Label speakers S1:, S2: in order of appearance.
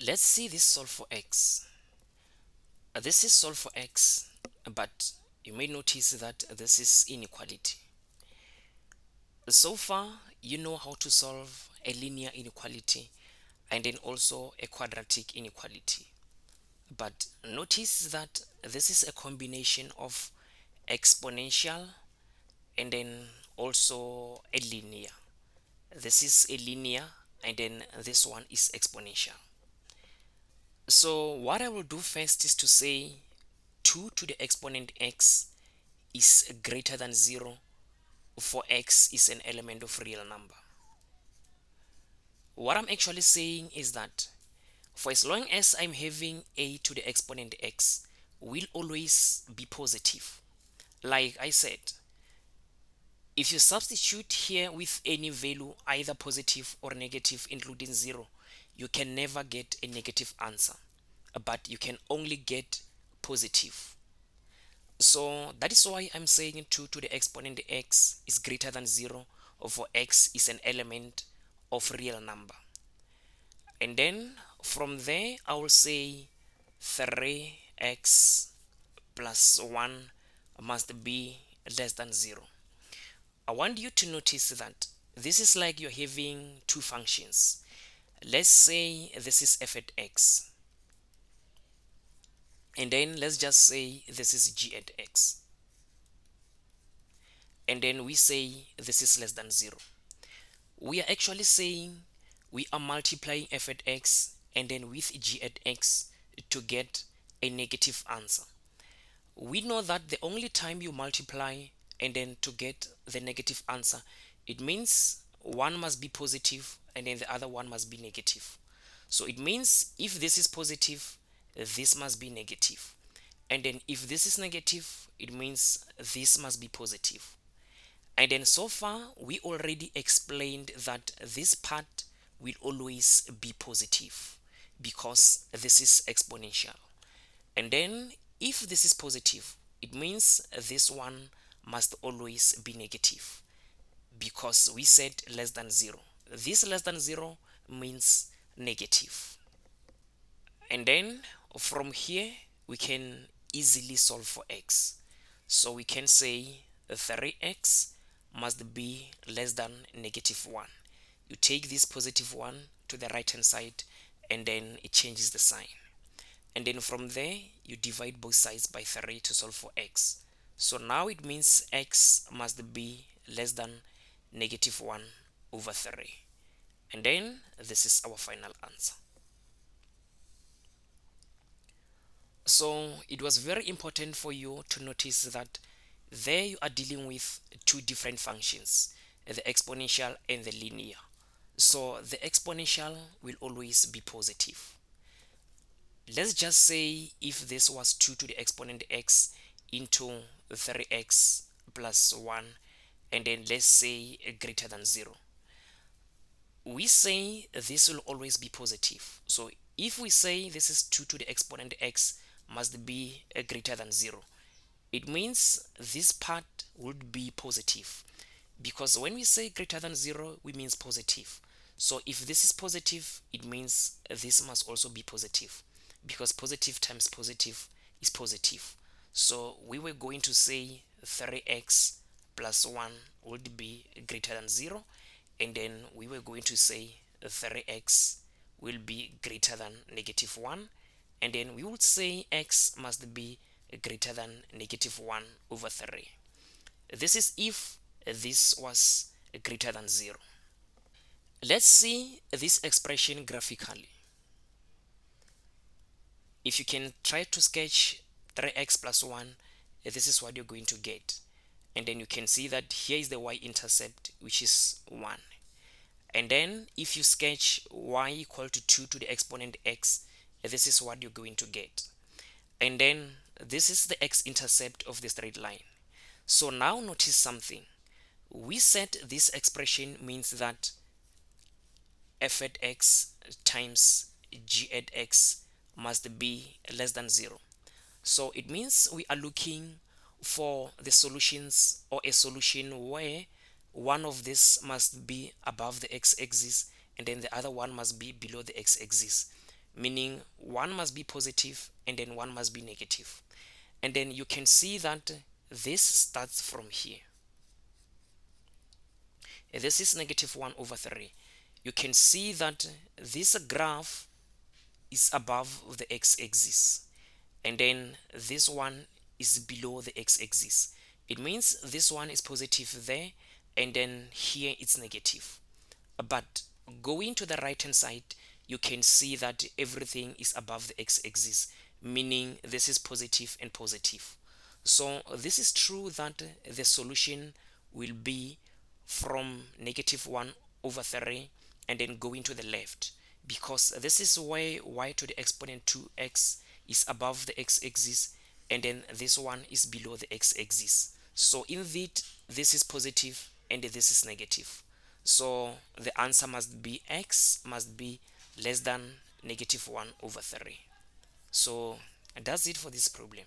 S1: Let's see this solve for x. This is solve for x, but you may notice that this is inequality. So far, you know how to solve a linear inequality and then also a quadratic inequality. But notice that this is a combination of exponential and then also a linear. This is a linear and then this one is exponential. So what I will do first is to say 2 to the exponent x is greater than 0 for x is an element of real number. What I'm actually saying is that for as long as I'm having a to the exponent x will always be positive. Like I said, if you substitute here with any value, either positive or negative, including 0, you can never get a negative answer, but you can only get positive. So that is why I'm saying 2 to the exponent x is greater than 0, or for x is an element of real number. And then from there, I will say 3x plus 1 must be less than 0. I want you to notice that this is like you're having two functions. Let's say this is f at x, and then let's just say this is g at x, and then we say this is less than 0. We are actually saying we are multiplying f at x and then with g at x to get a negative answer. We know that the only time you multiply and then to get the negative answer, it means one must be positive and then the other one must be negative. So it means if this is positive, this must be negative. And then if this is negative, it means this must be positive. And then so far, we already explained that this part will always be positive because this is exponential. And then if this is positive, it means this one must always be negative because we said less than 0. This less than 0 means negative. And then from here, we can easily solve for x. So we can say 3x must be less than negative 1. You take this positive 1 to the right hand side and then it changes the sign. And then from there, you divide both sides by 3 to solve for x. So now it means x must be less than negative 1 over 3. And then this is our final answer. So it was very important for you to notice that there you are dealing with two different functions, the exponential and the linear. So the exponential will always be positive. Let's just say if this was 2 to the exponent x into 3x plus 1 and then let's say greater than 0. We say this will always be positive. So if we say this is 2 to the exponent x must be greater than 0, it means this part would be positive because when we say greater than 0 we means positive. So if this is positive, it means this must also be positive because positive times positive is positive. So we were going to say 3x plus 1 would be greater than 0, and then we were going to say 3x will be greater than negative 1, and then we would say x must be greater than negative 1 over 3. This is if this was greater than 0. Let's see this expression graphically. If you can try to sketch 3x plus 1, this is what you're going to get. And then you can see that here is the y-intercept, which is 1. And then if you sketch y equal to 2 to the exponent x, this is what you're going to get. And then this is the x-intercept of the straight line. So now notice something. We said this expression means that f at x times g at x must be less than 0. So it means we are looking for the solutions or a solution where one of this must be above the x-axis and then the other one must be below the x-axis. meaning one must be positive and then one must be negative. And then you can see that this starts from here. This is negative 1 over 3. You can see that this graph is above the x-axis, and then this one is below the x-axis. It means this one is positive there, and then here it's negative. But going to the right hand side, you can see that everything is above the x-axis, meaning this is positive and positive. So this is true that the solution will be from negative 1 over 3 and then going to the left, because this is where y to the exponent 2x is above the x-axis and then this one is below the x-axis. So indeed this is positive and this is negative. So the answer must be x must be less than negative 1 over 3. So that's it for this problem.